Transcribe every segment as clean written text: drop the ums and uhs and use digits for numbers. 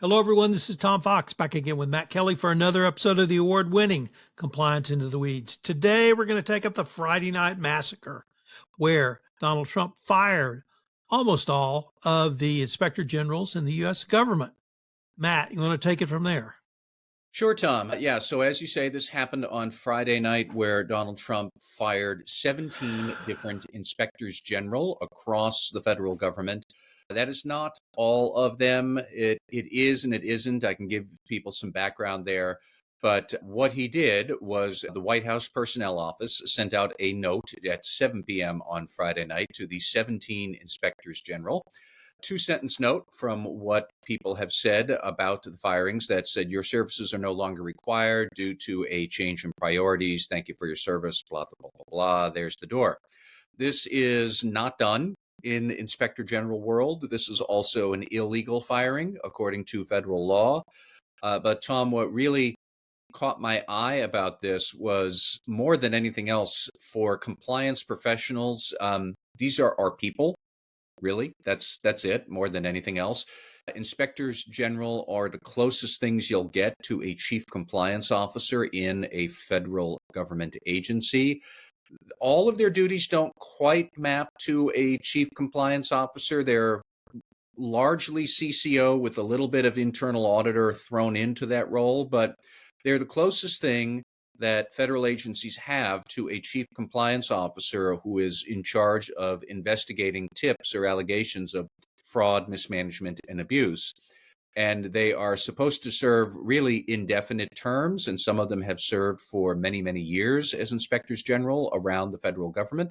Hello, everyone. This is Tom Fox back again with Matt Kelly for another episode of the award winning Compliance Into the Weeds. Today, we're going to take up the Friday night massacre where Donald Trump fired almost all of the inspector generals in the U.S. government. Matt, you want to take it from there? Sure, Tom. Yeah, so as you say, this happened on Friday night where Donald Trump fired 17 different inspectors general across the federal government. That is not all of them. It is and it isn't. I can give people some background there. But what he did was the White House Personnel Office sent out a note at 7 p.m. on Friday night to the 17 inspectors general, two-sentence note from what people have said about the firings that said your services are no longer required due to a change in priorities. Thank you for your service, blah, blah, blah, blah. There's the door. This is not done in Inspector General world. This is also an illegal firing according to federal law. But Tom, what really caught my eye about this was more than anything else for compliance professionals. These are our people. Really, that's it more than anything else. Inspectors general are the closest things you'll get to a chief compliance officer in a federal government agency. All of their duties don't quite map to a chief compliance officer. They're largely CCO with a little bit of internal auditor thrown into that role, but they're the closest thing that federal agencies have to a chief compliance officer who is in charge of investigating tips or allegations of fraud, mismanagement, and abuse. And they are supposed to serve really indefinite terms, and some of them have served for many, many years as inspectors general around the federal government.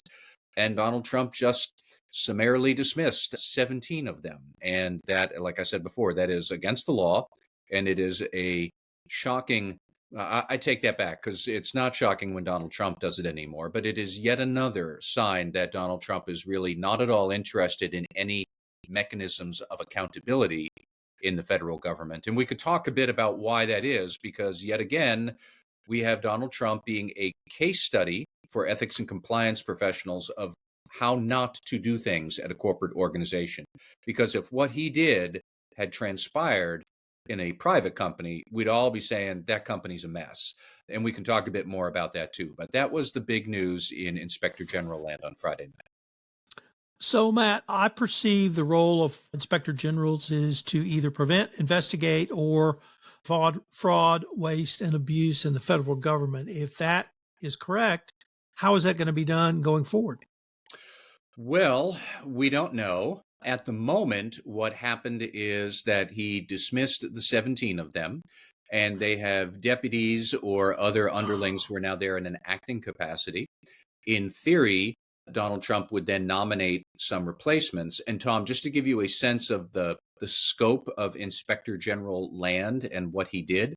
And Donald Trump just summarily dismissed 17 of them. And that, like I said before, that is against the law, and it is a shocking. I take that back because it's not shocking when Donald Trump does it anymore, but it is yet another sign that Donald Trump is really not at all interested in any mechanisms of accountability in the federal government. And we could talk a bit about why that is, because yet again, we have Donald Trump being a case study for ethics and compliance professionals of how not to do things at a corporate organization. Because if what he did had transpired in a private company, we'd all be saying that company's a mess. And we can talk a bit more about that too. But that was the big news in Inspector General land on Friday night. So, Matt, I perceive the role of inspector generals is to either prevent, investigate, or fraud, waste, and abuse in the federal government. If that is correct, how is that going to be done going forward? Well, we don't know. At the moment, what happened is that he dismissed the 17 of them, and they have deputies or other underlings who are now there in an acting capacity. In theory, Donald Trump would then nominate some replacements. And Tom, just to give you a sense of the scope of Inspector General land and what he did.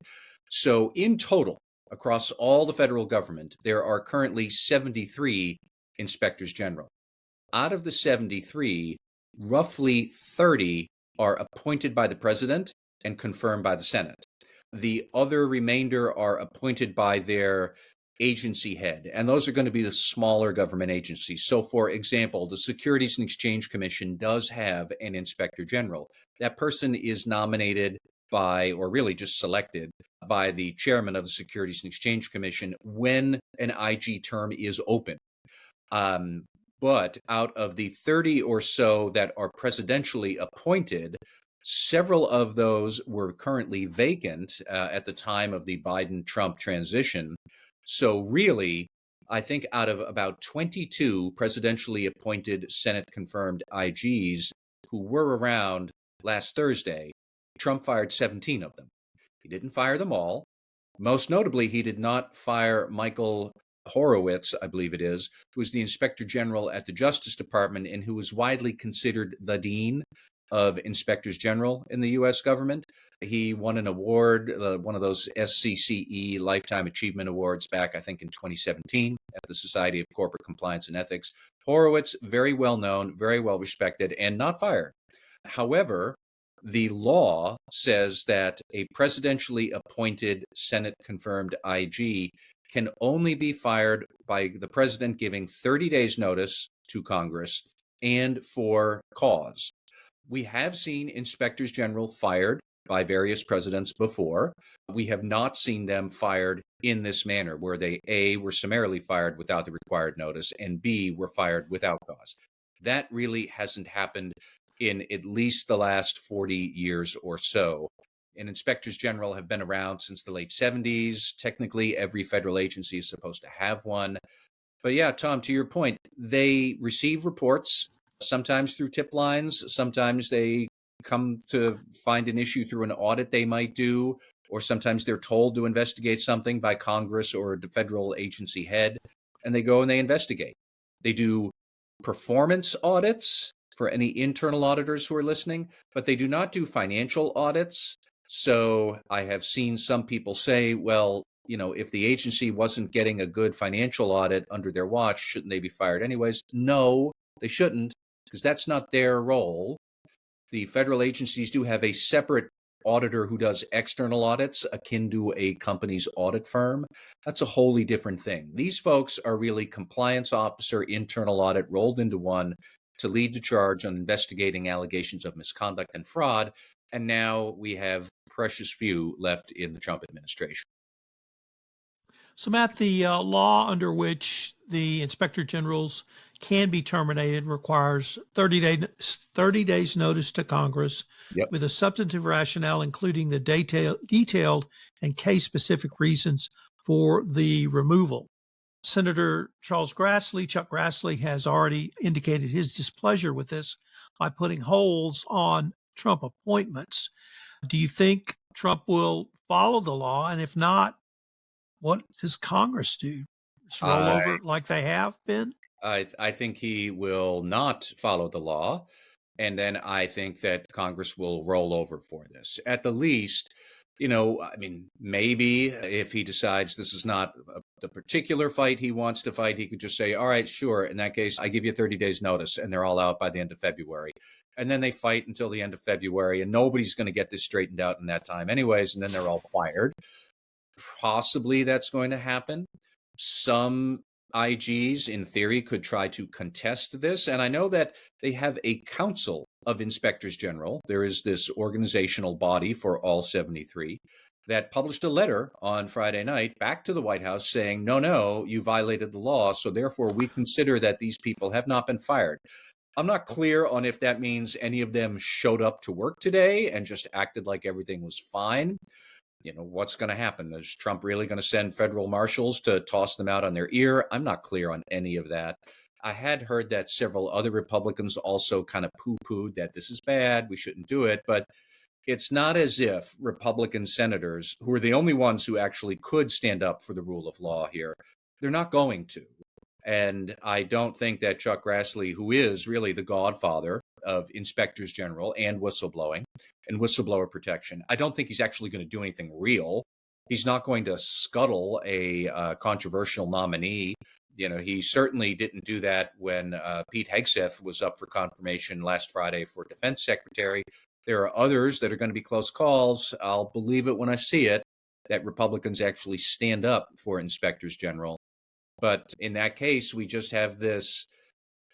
So in total, across all the federal government, there are currently 73 inspectors general. Out of the 73, roughly 30 are appointed by the president and confirmed by the Senate. The other remainder are appointed by their agency head, and those are going to be the smaller government agencies. So, for example, the Securities and Exchange Commission does have an inspector general. That person is nominated by, or really just selected by the chairman of the Securities and Exchange Commission when an IG term is open. But out of the 30 or so that are presidentially appointed, several of those were currently vacant at the time of the Biden-Trump transition. So really, I think out of about 22 presidentially appointed Senate-confirmed IGs who were around last Thursday, Trump fired 17 of them. He didn't fire them all. Most notably, he did not fire Michael Horowitz, I believe it is, who is the inspector general at the Justice Department and who is widely considered the dean of inspectors general in the U.S. government. He won an award, one of those SCCE Lifetime Achievement Awards back, I think, in 2017 at the Society of Corporate Compliance and Ethics. Horowitz, very well known, very well respected, and not fired. However, the law says that a presidentially appointed Senate-confirmed IG can only be fired by the president giving 30 days notice to Congress and for cause. We have seen inspectors general fired by various presidents before. We have not seen them fired in this manner, where they A, were summarily fired without the required notice, and B, were fired without cause. That really hasn't happened in at least the last 40 years or so. And inspectors general have been around since the late 70s. Technically, every federal agency is supposed to have one. But yeah, Tom, to your point, they receive reports, sometimes through tip lines, sometimes they come to find an issue through an audit they might do, or sometimes they're told to investigate something by Congress or the federal agency head, and they go and they investigate. They do performance audits for any internal auditors who are listening, but they do not do financial audits. So I have seen some people say, well, if the agency wasn't getting a good financial audit under their watch, shouldn't they be fired anyways? No, they shouldn't, because that's not their role. The federal agencies do have a separate auditor who does external audits akin to a company's audit firm. That's a wholly different thing. These folks are really compliance officer, internal audit rolled into one to lead the charge on investigating allegations of misconduct and fraud. And now we have precious few left in the Trump administration. So, Matt, the law under which the inspector generals can be terminated requires 30 days notice to Congress Yep. with a substantive rationale, including the detailed and case-specific reasons for the removal. Senator Chuck Grassley, has already indicated his displeasure with this by putting holds on Trump appointments. Do you think Trump will follow the law? And if not, what does Congress do? Just roll over like they have been? I think he will not follow the law. And then I think that Congress will roll over for this. At the least, maybe if he decides this is not the particular fight he wants to fight, he could just say, all right, sure. In that case, I give you 30 days notice, and they're all out by the end of February. And then they fight until the end of February, and nobody's going to get this straightened out in that time anyways, and then they're all fired. Possibly that's going to happen. Some IGs, in theory, could try to contest this. And I know that they have a council of inspectors general. There is this organizational body for all 73 that published a letter on Friday night back to the White House saying, no, you violated the law. So therefore, we consider that these people have not been fired. I'm not clear on if that means any of them showed up to work today and just acted like everything was fine. What's going to happen? Is Trump really going to send federal marshals to toss them out on their ear? I'm not clear on any of that. I had heard that several other Republicans also kind of poo-pooed that this is bad, we shouldn't do it. But it's not as if Republican senators, who are the only ones who actually could stand up for the rule of law here, they're not going to. And I don't think that Chuck Grassley, who is really the godfather of inspectors general and whistleblowing and whistleblower protection, I don't think he's actually going to do anything real. He's not going to scuttle a controversial nominee. He certainly didn't do that when Pete Hegseth was up for confirmation last Friday for defense secretary. There are others that are going to be close calls. I'll believe it when I see it, that Republicans actually stand up for inspectors general. But in that case, we just have this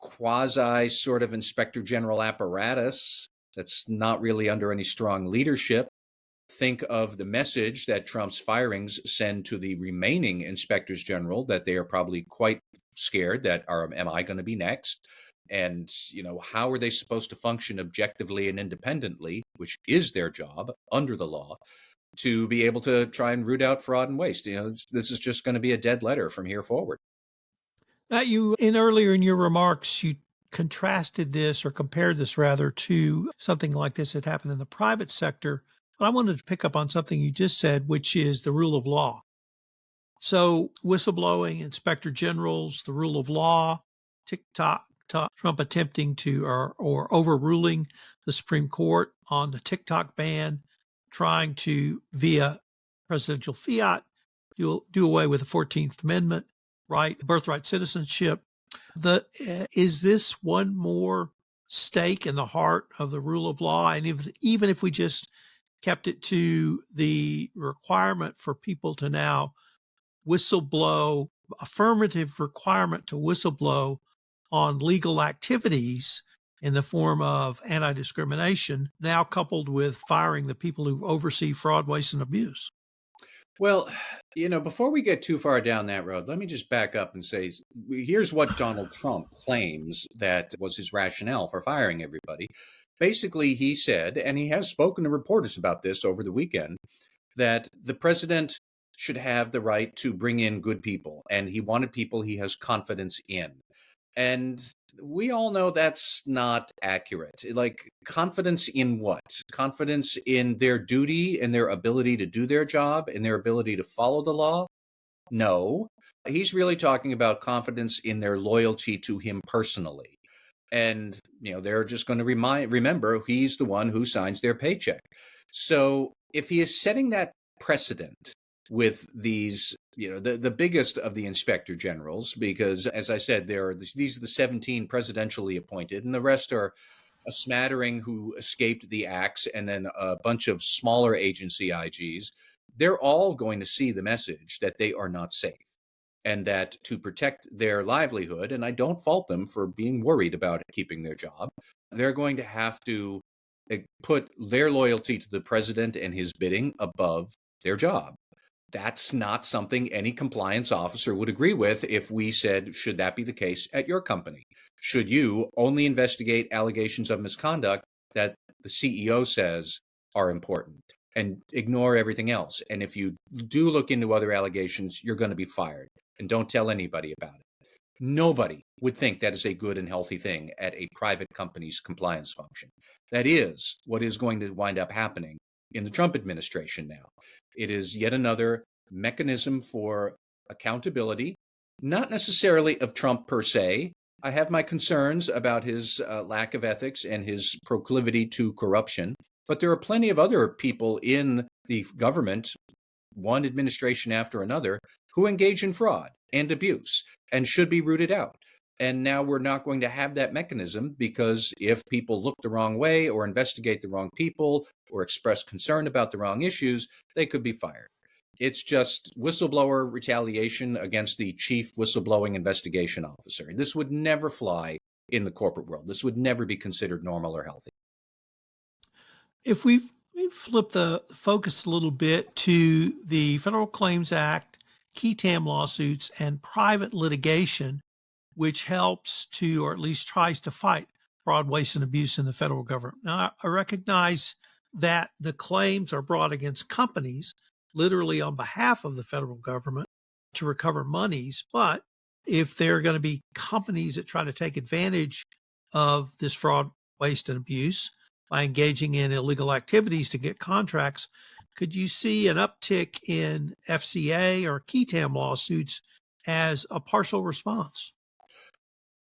quasi sort of inspector general apparatus that's not really under any strong leadership. Think of the message that Trump's firings send to the remaining inspectors general, that they are probably quite scared that am I going to be next? And, how are they supposed to function objectively and independently, which is their job under the law, to be able to try and root out fraud and waste? This is just going to be a dead letter from here forward. Now, earlier in your remarks, you contrasted this, or compared this rather, to something like this that happened in the private sector. But I wanted to pick up on something you just said, which is the rule of law. So whistleblowing, inspector generals, the rule of law, TikTok, Trump attempting to or overruling the Supreme Court on the TikTok ban, trying to, via presidential fiat, do away with the 14th Amendment, right, birthright citizenship. Is this one more stake in the heart of the rule of law? And even if we just kept it to the requirement for people to now whistleblow, affirmative requirement to whistleblow on legal activities, in the form of anti-discrimination, now coupled with firing the people who oversee fraud, waste, and abuse. Well, before we get too far down that road, let me just back up and say here's what Donald Trump claims that was his rationale for firing everybody. Basically, he said, and he has spoken to reporters about this over the weekend, that the president should have the right to bring in good people, and he wanted people he has confidence in. And we all know that's not accurate. Like, confidence in what? Confidence in their duty and their ability to do their job and their ability to follow the law? No. He's really talking about confidence in their loyalty to him personally. And, they're just going to remember he's the one who signs their paycheck. So if he is setting that precedent with these, the biggest of the inspector generals, because as I said, these are the 17 presidentially appointed, and the rest are a smattering who escaped the axe, and then a bunch of smaller agency IGs. They're all going to see the message that they are not safe, and that to protect their livelihood, and I don't fault them for being worried about keeping their job, they're going to have to put their loyalty to the president and his bidding above their job. That's not something any compliance officer would agree with if we said, should that be the case at your company? Should you only investigate allegations of misconduct that the CEO says are important and ignore everything else? And if you do look into other allegations, you're going to be fired, and don't tell anybody about it. Nobody would think that is a good and healthy thing at a private company's compliance function. That is what is going to wind up happening in the Trump administration now. It is yet another mechanism for accountability, not necessarily of Trump per se. I have my concerns about his lack of ethics and his proclivity to corruption, but there are plenty of other people in the government, one administration after another, who engage in fraud and abuse and should be rooted out. And now we're not going to have that mechanism, because if people look the wrong way or investigate the wrong people or express concern about the wrong issues, they could be fired. It's just whistleblower retaliation against the chief whistleblowing investigation officer. This would never fly in the corporate world. This would never be considered normal or healthy. If we flip the focus a little bit to the Federal Claims Act, qui tam lawsuits, and private litigation, which helps to, or at least tries to fight fraud, waste, and abuse in the federal government. Now, I recognize that the claims are brought against companies, literally on behalf of the federal government, to recover monies. But if there are going to be companies that try to take advantage of this fraud, waste, and abuse by engaging in illegal activities to get contracts, could you see an uptick in FCA or qui tam lawsuits as a partial response?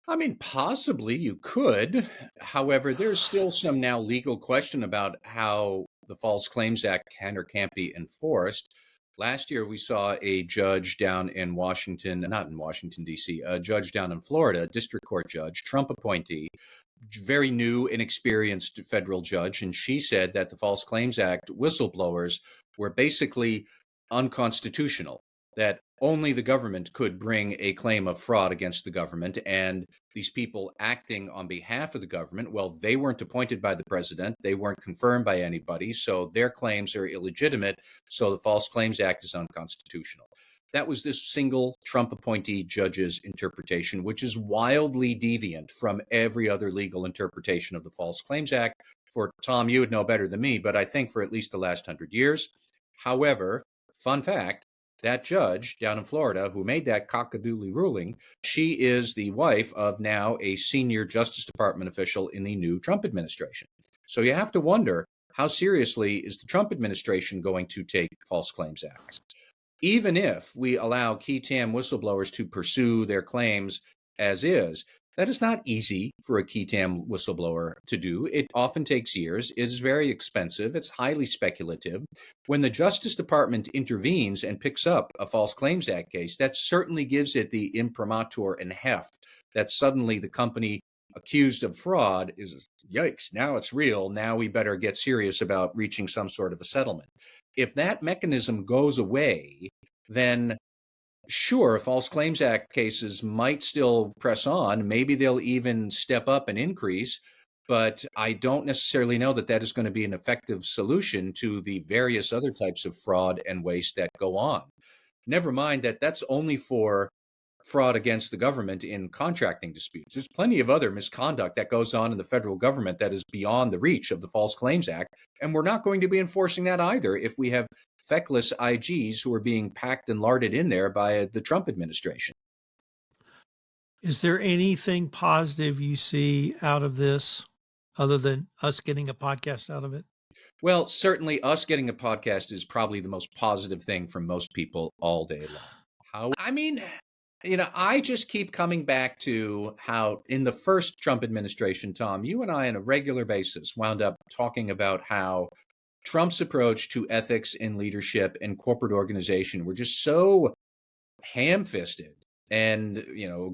I mean, possibly you could. However, there's still some now legal question about how the False Claims Act can or can't be enforced. Last year, we saw a judge down in Washington, not in Washington, D.C., a judge down in Florida, district court judge, Trump appointee, very new, inexperienced federal judge. And she said that the False Claims Act whistleblowers were basically unconstitutional, that only the government could bring a claim of fraud against the government. And these people acting on behalf of the government, well, they weren't appointed by the president. They weren't confirmed by anybody. So their claims are illegitimate. So the False Claims Act is unconstitutional. That was this single Trump appointee judge's interpretation, which is wildly deviant from every other legal interpretation of the False Claims Act. For Tom, you would know better than me, but I think for at least the last 100 years. However, fun fact, that judge down in Florida who made that cockadoodle ruling, she is the wife of now a senior Justice Department official in the new Trump administration. So you have to wonder, how seriously is the Trump administration going to take False Claims Acts? Even if we allow qui tam whistleblowers to pursue their claims as is, that is not easy for a qui tam whistleblower to do. It often takes years. It is very expensive. It's highly speculative. When the Justice Department intervenes and picks up a False Claims Act case, that certainly gives it the imprimatur and heft that suddenly the company accused of fraud is, yikes, now it's real. Now we better get serious about reaching some sort of a settlement. If that mechanism goes away, then sure, False Claims Act cases might still press on. Maybe they'll even step up and increase. but I don't necessarily know that that is going to be an effective solution to the various other types of fraud and waste that go on. Never mind that that's only for fraud against the government in contracting disputes. There's plenty of other misconduct that goes on in the federal government that is beyond the reach of the False Claims Act, and we're not going to be enforcing that either if we have feckless IGs who are being packed and larded in there by the Trump administration. Is there anything positive you see out of this other than us getting a podcast out of it? Well, certainly us getting a podcast is probably the most positive thing for most people all day long. I mean, I just keep coming back to how in the first Trump administration, Tom, you and I on a regular basis wound up talking about how Trump's approach to ethics in leadership and corporate organization were just so ham-fisted and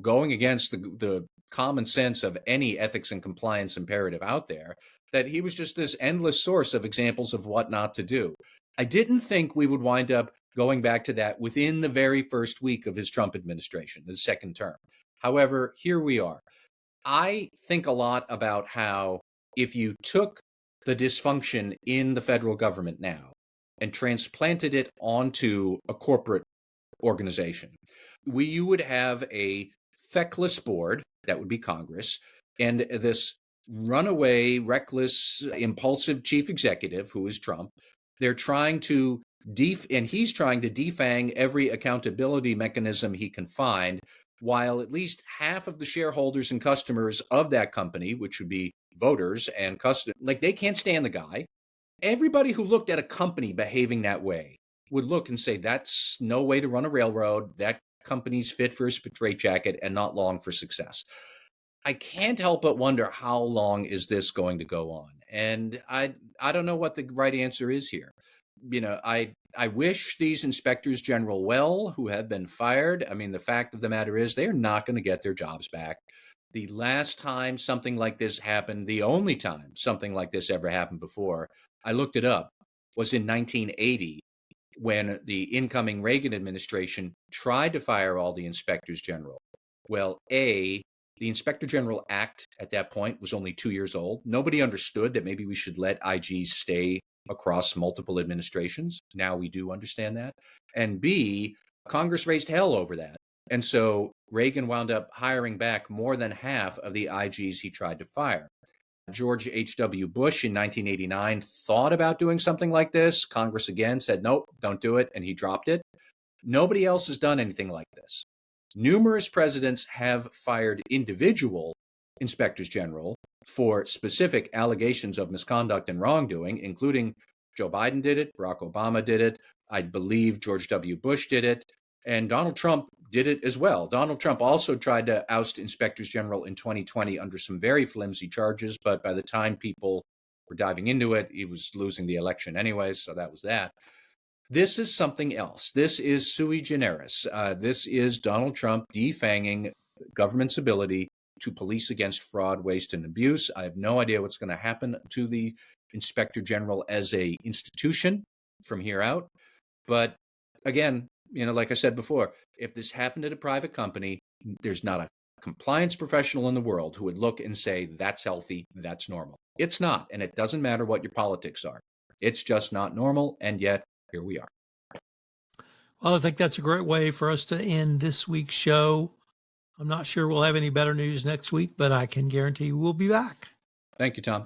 going against the common sense of any ethics and compliance imperative out there, that he was just this endless source of examples of what not to do. I didn't think we would wind up going back to that within the very first week of his Trump administration, the second term. However, here we are. I think a lot about how if you took the dysfunction in the federal government now and transplanted it onto a corporate organization, you would have a feckless board, that would be Congress, and this runaway, reckless, impulsive chief executive who is Trump. They're trying to and he's trying to defang every accountability mechanism he can find, while at least half of the shareholders and customers of that company, which would be voters and customers, like they can't stand the guy. Everybody who looked at a company behaving that way would look and say, that's no way to run a railroad. That company's fit for a straitjacket and not long for success. I can't help but wonder how long is this going to go on? And I don't know what the right answer is here. I wish these inspectors general well who have been fired. I mean, the fact of the matter is they're not going to get their jobs back. The last time something like this happened, the only time something like this ever happened before, I looked it up, was in 1980 when the incoming Reagan administration tried to fire all the inspectors general. Well, the Inspector General Act at that point was only 2 years old. Nobody understood that maybe we should let IGs stay across multiple administrations. Now we do understand that. And B, Congress raised hell over that. And so Reagan wound up hiring back more than half of the IGs he tried to fire. George H.W. Bush in 1989 thought about doing something like this. Congress again said, nope, don't do it. And he dropped it. Nobody else has done anything like this. Numerous presidents have fired individual inspectors general for specific allegations of misconduct and wrongdoing, including Joe Biden did it, Barack Obama did it, I believe George W. Bush did it, and Donald Trump did it as well. Donald Trump also tried to oust inspectors general in 2020 under some very flimsy charges, but by the time people were diving into it, he was losing the election anyways, so that was that. This is something else. This is sui generis. This is Donald Trump defanging government's ability to police against fraud, waste, and abuse. I have no idea what's going to happen to the Inspector General as a institution from here out. But again, like I said before, if this happened at a private company, there's not a compliance professional in the world who would look and say, that's healthy, that's normal. It's not, and it doesn't matter what your politics are. It's just not normal, and yet here we are. Well, I think that's a great way for us to end this week's show. I'm not sure we'll have any better news next week, but I can guarantee we'll be back. Thank you, Tom.